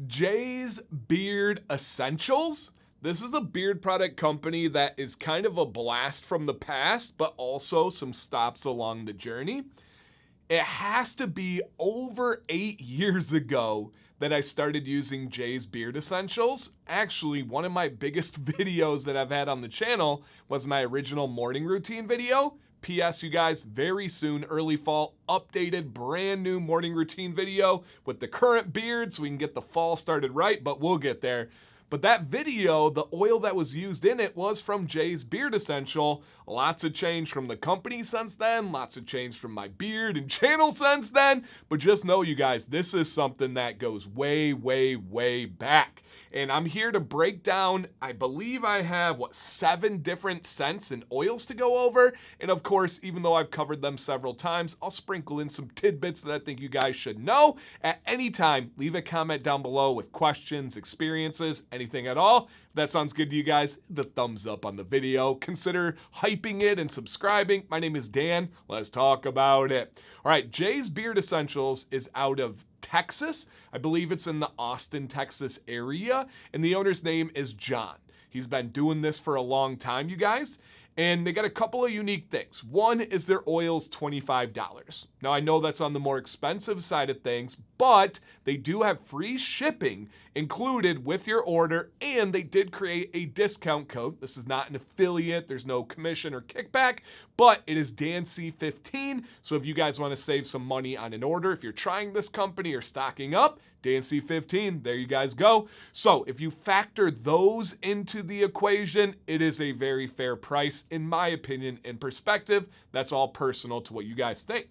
Jay's Beard Essentials. This is a beard product company that is kind of a blast from the past, but also some stops along the journey. It has to be over 8 years ago that I started using Jay's Beard Essentials. Actually, one of my biggest videos that I've had on the channel was my original morning routine video. P.S. you guys, very soon, early fall, updated, brand new morning routine video with the current beard so we can get the fall started right, but we'll get there. But that video, the oil that was used in it was from Jay's Beard Essential. Lots of change from the company since then, lots of change from my beard and channel since then. But just know, you guys, this is something that goes way, way, way back. And I'm here to break down, I believe I have, 7 different scents and oils to go over. And of course, even though I've covered them several times, I'll sprinkle in some tidbits that I think you guys should know. At any time, leave a comment down below with questions, experiences, anything at all. If that sounds good to you guys, the thumbs up on the video. Consider hyping it and subscribing. My name is Dan. Let's talk about it. All right, Jay's Beard Essentials is out of Texas. I believe it's in the Austin, Texas area, and the owner's name is John. He's been doing this for a long time, you guys, and they got a couple of unique things. One is their oil's $25. Now, I know that's on the more expensive side of things, but they do have free shipping included with your order, and they did create a discount code. This is not an affiliate. There's no commission or kickback, but it is DanC15. So if you guys want to save some money on an order, if you're trying this company or stocking up, DanC15, there you guys go. So if you factor those into the equation, it is a very fair price, in my opinion, in perspective. That's all personal to what you guys think.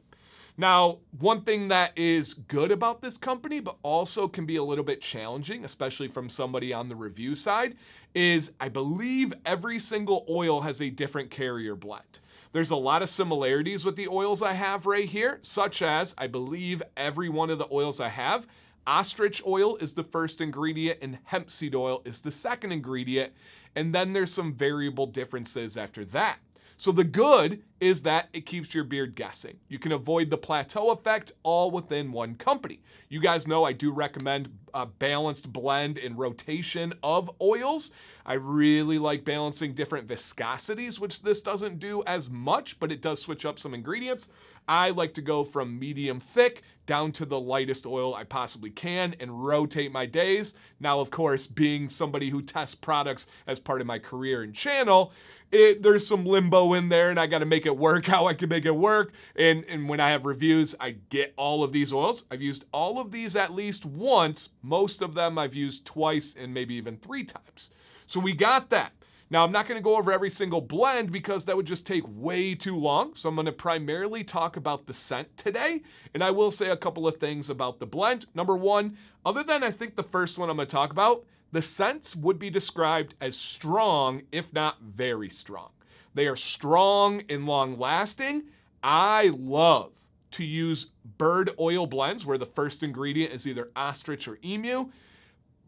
Now, one thing that is good about this company, but also can be a little bit challenging, especially from somebody on the review side, is I believe every single oil has a different carrier blend. There's a lot of similarities with the oils I have right here, such as I believe every one of the oils I have, ostrich oil is the first ingredient and hemp seed oil is the second ingredient. And then there's some variable differences after that. So the good is that it keeps your beard guessing. You can avoid the plateau effect all within one company. You guys know I do recommend a balanced blend and rotation of oils. I really like balancing different viscosities, which this doesn't do as much, but it does switch up some ingredients. I like to go from medium thick down to the lightest oil I possibly can and rotate my days. Now, of course, being somebody who tests products as part of my career and channel, there's some limbo in there and I got to make it work how I can make it work. And when I have reviews, I get all of these oils. I've used all of these at least once. Most of them I've used twice and maybe even 3 times. So we got that. Now, I'm not going to go over every single blend because that would just take way too long. So I'm going to primarily talk about the scent today. And I will say a couple of things about the blend. Number one, other than I think the first one I'm going to talk about, the scents would be described as strong, if not very strong. They are strong and long lasting. I love to use bird oil blends where the first ingredient is either ostrich or emu,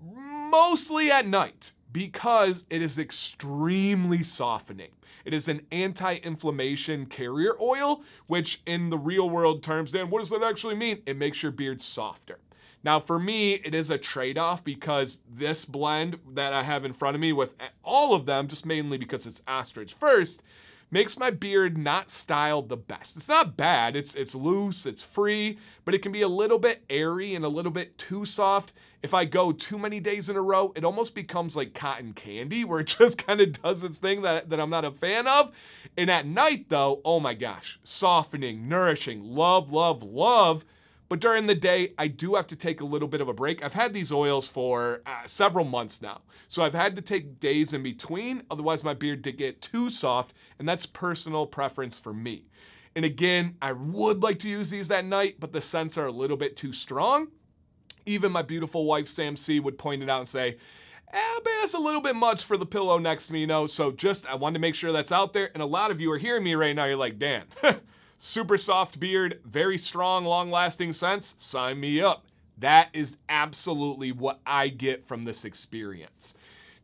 mostly at night, because it is extremely softening. It is an anti-inflammation carrier oil, which in the real world terms, Dan, what does that actually mean? It makes your beard softer. Now for me, it is a trade-off because this blend that I have in front of me with all of them, just mainly because it's ostrich first, makes my beard not styled the best. It's not bad, it's loose, it's free, but it can be a little bit airy and a little bit too soft. If I go too many days in a row, it almost becomes like cotton candy where it just kind of does its thing that I'm not a fan of. And at night though, oh my gosh, softening, nourishing, love, love, love. But during the day, I do have to take a little bit of a break. I've had these oils for several months now. So I've had to take days in between, otherwise my beard did get too soft, and that's personal preference for me. And again, I would like to use these at night, but the scents are a little bit too strong. Even my beautiful wife, Sam C, would point it out and say, but that's a little bit much for the pillow next to me, you know? So just, I wanted to make sure that's out there. And a lot of you are hearing me right now, you're like, Dan, super soft beard, very strong, long-lasting scents, sign me up. That is absolutely what I get from this experience.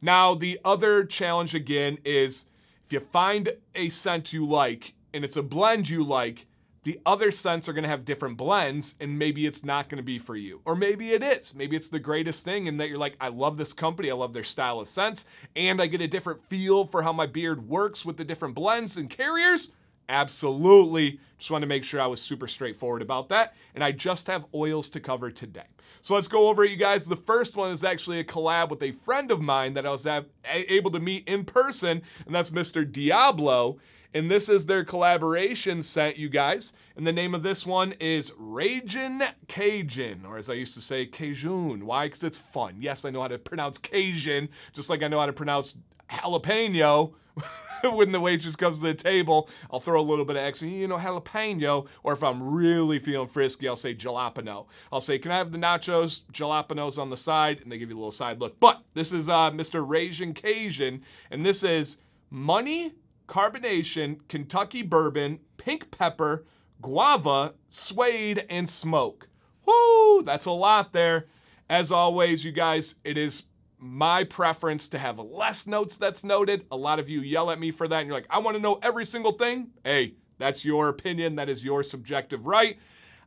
Now, the other challenge again is if you find a scent you like and it's a blend you like, The other scents are going to have different blends, and maybe it's not going to be for you. Or maybe it is. Maybe it's the greatest thing in that you're like, I love this company, I love their style of scents, and I get a different feel for how my beard works with the different blends and carriers. Absolutely. Just wanted to make sure I was super straightforward about that. And I just have oils to cover today. So let's go over it, you guys. The first one is actually a collab with a friend of mine that I was able to meet in person, and that's Mr. Diablo. And this is their collaboration scent, you guys. And the name of this one is Ragin' Cajun, or as I used to say, Cajun. Why? Because it's fun. Yes, I know how to pronounce Cajun, just like I know how to pronounce jalapeno. When the waitress comes to the table, I'll throw a little bit of extra, jalapeno. Or if I'm really feeling frisky, I'll say jalapeno. I'll say, can I have the nachos, jalapenos on the side? And they give you a little side look. But this is Mr. Ragin' Cajun, and this is money, carbonation, Kentucky bourbon, pink pepper, guava, suede, and smoke. Woo! That's a lot there. As always, you guys, it is my preference to have less notes that's noted. A lot of you yell at me for that, and you're like, I want to know every single thing. Hey, that's your opinion. That is your subjective right.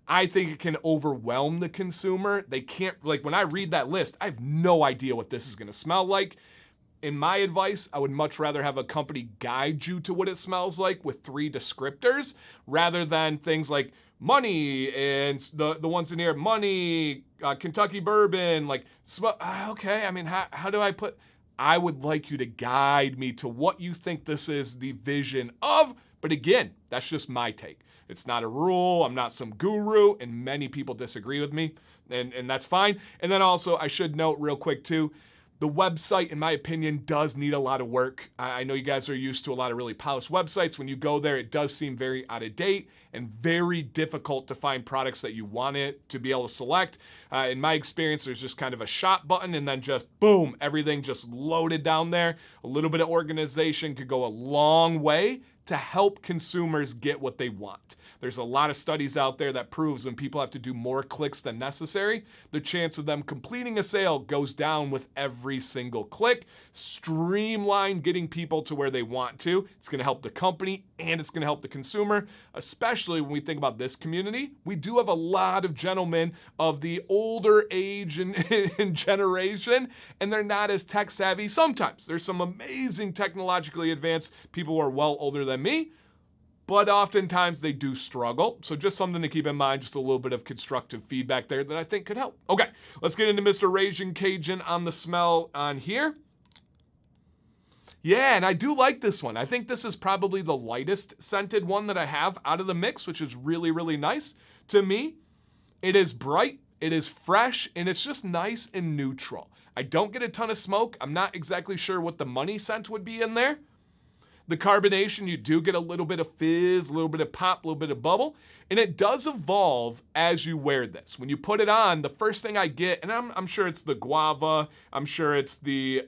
I think it can overwhelm the consumer. They can't, like when I read that list, I have no idea what this is going to smell like. In my advice, I would much rather have a company guide you to what it smells like with 3 descriptors rather than things like money and the ones in here, money, Kentucky bourbon, like, okay, I mean, how do I put, I would like you to guide me to what you think this is the vision of, but again, that's just my take. It's not a rule, I'm not some guru, and many people disagree with me, and that's fine. And then also, I should note real quick too, the website, in my opinion, does need a lot of work. I know you guys are used to a lot of really polished websites. When you go there, it does seem very out of date and very difficult to find products that you want it to be able to select. In my experience, there's just kind of a shop button and then just boom, everything just loaded down there. A little bit of organization could go a long way to help consumers get what they want. There's a lot of studies out there that proves when people have to do more clicks than necessary, the chance of them completing a sale goes down with every single click. Streamline getting people to where they want to. It's going to help the company and it's going to help the consumer, especially when we think about this community. We do have a lot of gentlemen of the older age and generation, and they're not as tech savvy sometimes. There's some amazing technologically advanced people who are well older than me, but oftentimes they do struggle. So just something to keep in mind, just a little bit of constructive feedback there that I think could help. Okay, let's get into Mr. Ragin' Cajun on the smell on here. Yeah, and I do like this one. I think this is probably the lightest scented one that I have out of the mix, which is really, really nice to me. It is bright, it is fresh, and it's just nice and neutral. I don't get a ton of smoke. I'm not exactly sure what the money scent would be in there. The carbonation, you do get a little bit of fizz, a little bit of pop, a little bit of bubble, and it does evolve as you wear this. When you put it on, the first thing I get, and I'm sure it's the guava, I'm sure it's the,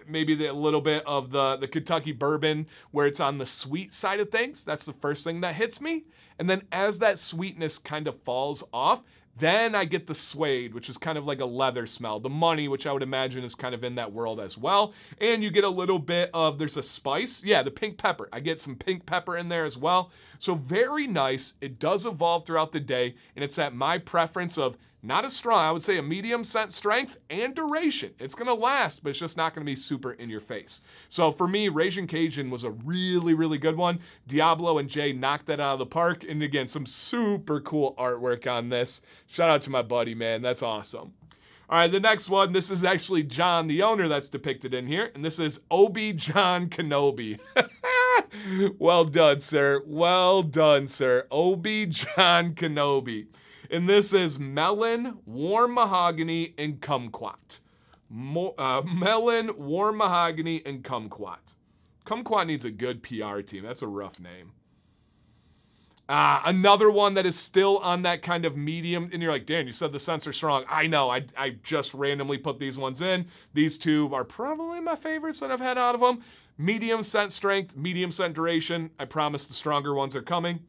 maybe a little bit of the Kentucky bourbon where it's on the sweet side of things. That's the first thing that hits me. And then as that sweetness kind of falls off, then I get the suede, which is kind of like a leather smell. The money, which I would imagine is kind of in that world as well. And you get a little bit of, there's a spice. Yeah, the pink pepper. I get some pink pepper in there as well. So very nice. It does evolve throughout the day. And it's at my preference of not as strong. I would say a medium scent strength and duration. It's going to last, but it's just not going to be super in your face. So for me, Ragin' Cajun was a really, really good one. Diablo and Jay knocked that out of the park. And again, some super cool artwork on this. Shout out to my buddy, man. That's awesome. All right, the next one, this is actually John, the owner, that's depicted in here. And this is Obi-John Kenobi. Well done, sir. Well done, sir. Obi-John Kenobi. And this is melon, warm mahogany, and kumquat. Melon, warm mahogany, and kumquat. Kumquat needs a good PR team. That's a rough name. Another one that is still on that kind of medium, and you're like, Dan, you said the scents are strong. I know, I just randomly put these ones in. These two are probably my favorites that I've had out of them. Medium scent strength, medium scent duration. I promise the stronger ones are coming.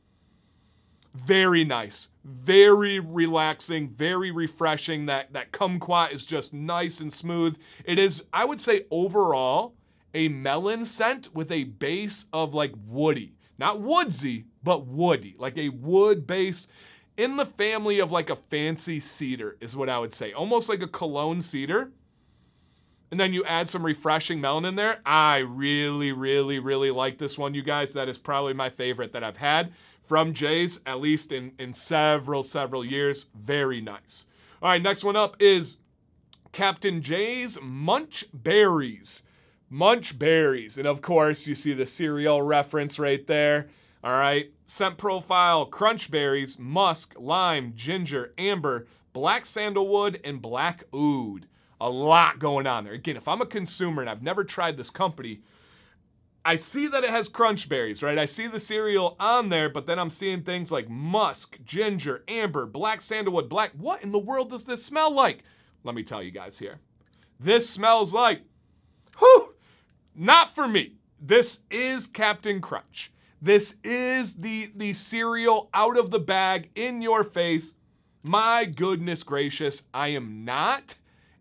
Very nice, very relaxing, very refreshing. That kumquat is just nice and smooth. It is, I would say overall, a melon scent with a base of like woody. Not woodsy, but woody, like a wood base in the family of like a fancy cedar is what I would say. Almost like a cologne cedar. And then you add some refreshing melon in there. I really, really, really like this one, you guys. That is probably my favorite that I've had from Jay's, at least in several years. Very nice. All right, next one up is Captain Jay's Munch Berries. Munch Berries. And of course, you see the cereal reference right there. All right. Scent profile, crunch berries, musk, lime, ginger, amber, black sandalwood, and black oud. A lot going on there. Again, if I'm a consumer and I've never tried this company, I see that it has crunch berries, right? I see the cereal on there, but then I'm seeing things like musk, ginger, amber, black sandalwood, black. What in the world does this smell like? Let me tell you guys here. This smells like, whew, not for me. This is Captain Crunch. This is the cereal out of the bag in your face. My goodness gracious, I am not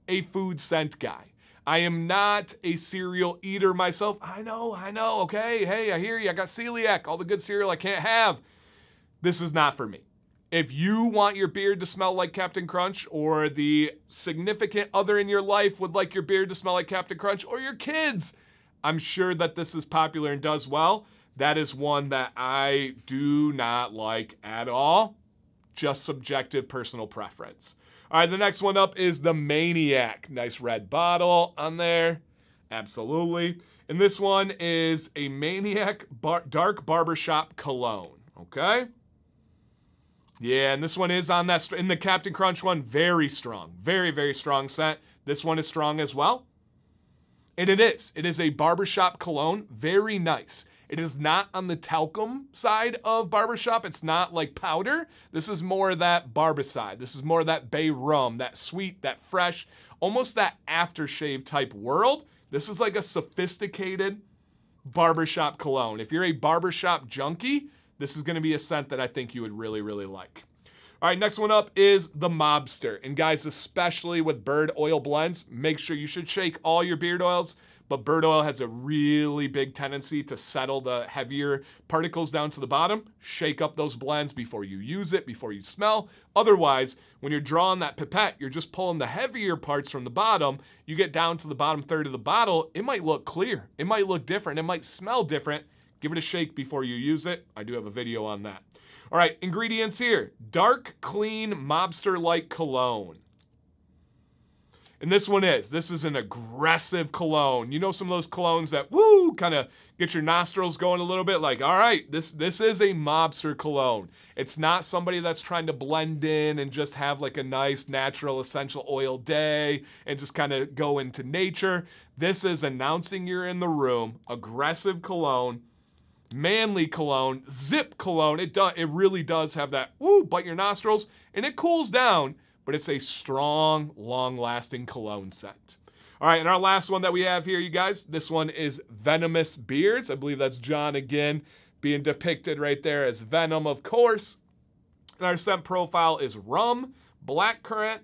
a food scent guy. I am not a cereal eater myself. I know, okay, hey, I hear you, I got celiac, all the good cereal I can't have. This is not for me. If you want your beard to smell like Captain Crunch, or the significant other in your life would like your beard to smell like Captain Crunch, or your kids, I'm sure that this is popular and does well. That is one that I do not like at all. Just subjective personal preference. All right, the next one up is the Maniac. Nice red bottle on there. Absolutely. And this one is a Maniac Dark Barbershop Cologne. Okay? Yeah, and this one is on that, in the Captain Crunch one, very strong. Very, very strong scent. This one is strong as well. And it is. It is a barbershop cologne. Very nice. It is not on the talcum side of barbershop. It's not like powder. This is more that barbicide. This is more that bay rum, that sweet, that fresh, almost that aftershave type world. This is like a sophisticated barbershop cologne. If you're a barbershop junkie, this is going to be a scent that I think you would really, really like. All right, next one up is the Mobster. And guys, especially with bird oil blends, make sure you should shake all your beard oils. But bird oil has a really big tendency to settle the heavier particles down to the bottom. Shake up those blends before you use it, before you smell. Otherwise, when you're drawing that pipette, you're just pulling the heavier parts from the bottom. You get down to the bottom third of the bottle, it might look clear. It might look different. It might smell different. Give it a shake before you use it. I do have a video on that. All right, ingredients here. Dark, clean, Mobster-like cologne. And this is an aggressive cologne. You know, some of those colognes that, woo, kind of get your nostrils going a little bit, like, all right, this is a Mobster cologne. It's not somebody that's trying to blend in and just have like a nice natural essential oil day and just kind of go into nature. This is announcing you're in the room, aggressive cologne, manly cologne, zip cologne. It really does have that, woo, bite your nostrils, and it cools down. But it's a strong, long-lasting cologne scent. All right, and our last one that we have here, you guys, this one is Venomous Beards. I believe that's John again being depicted right there as Venom, of course. And our scent profile is rum, blackcurrant,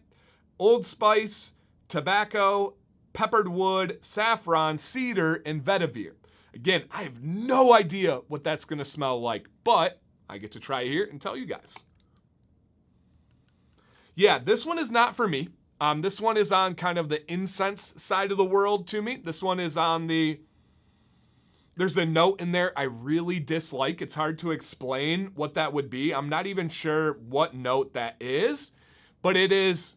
Old Spice, tobacco, peppered wood, saffron, cedar, and vetiver. Again, I have no idea what that's going to smell like, but I get to try it here and tell you guys. Yeah, this one is not for me. This one is on kind of the incense side of the world to me. This one is on the, there's a note in there I really dislike. It's hard to explain what that would be. I'm not even sure what note that is, but it is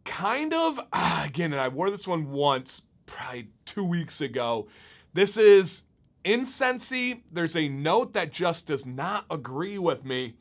kind of, again, and I wore this one once, probably 2 weeks ago. This is incensey. There's a note that just does not agree with me.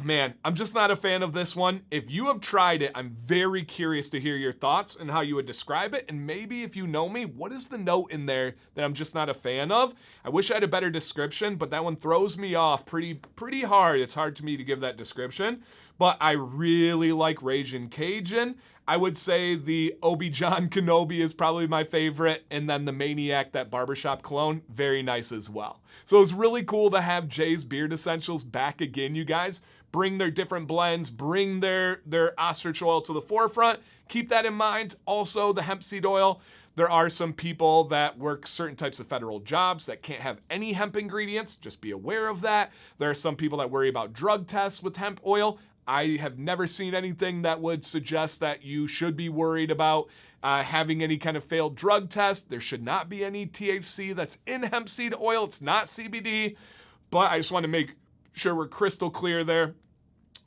Man, I'm just not a fan of this one. If you have tried it, I'm very curious to hear your thoughts and how you would describe it. And maybe if you know me, what is the note in there that I'm just not a fan of? I wish I had a better description, but that one throws me off pretty hard. It's hard to me to give that description. But I really like Ragin' Cajun. I would say the Obi-Wan Kenobi is probably my favorite, and then the Maniac, that barbershop cologne, very nice as well. So it's really cool to have Jay's Beard Essentials back again, you guys. Bring their different blends, bring their ostrich oil to the forefront. Keep that in mind. Also, the hemp seed oil. There are some people that work certain types of federal jobs that can't have any hemp ingredients. Just be aware of that. There are some people that worry about drug tests with hemp oil. I have never seen anything that would suggest that you should be worried about having any kind of failed drug test. There should not be any THC that's in hemp seed oil. It's not CBD. But I just want to make sure we're crystal clear there.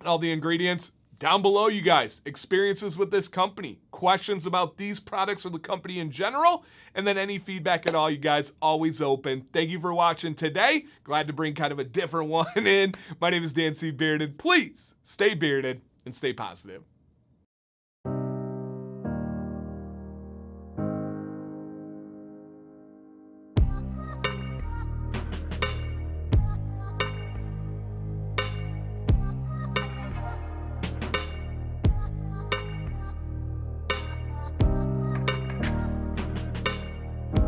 All the ingredients down below, you guys. Experiences with this company, questions about these products or the company in general, and then any feedback at all, you guys, always open. Thank you for watching today. Glad to bring kind of a different one in. My name is Dan C. Bearded. Please stay bearded and stay positive.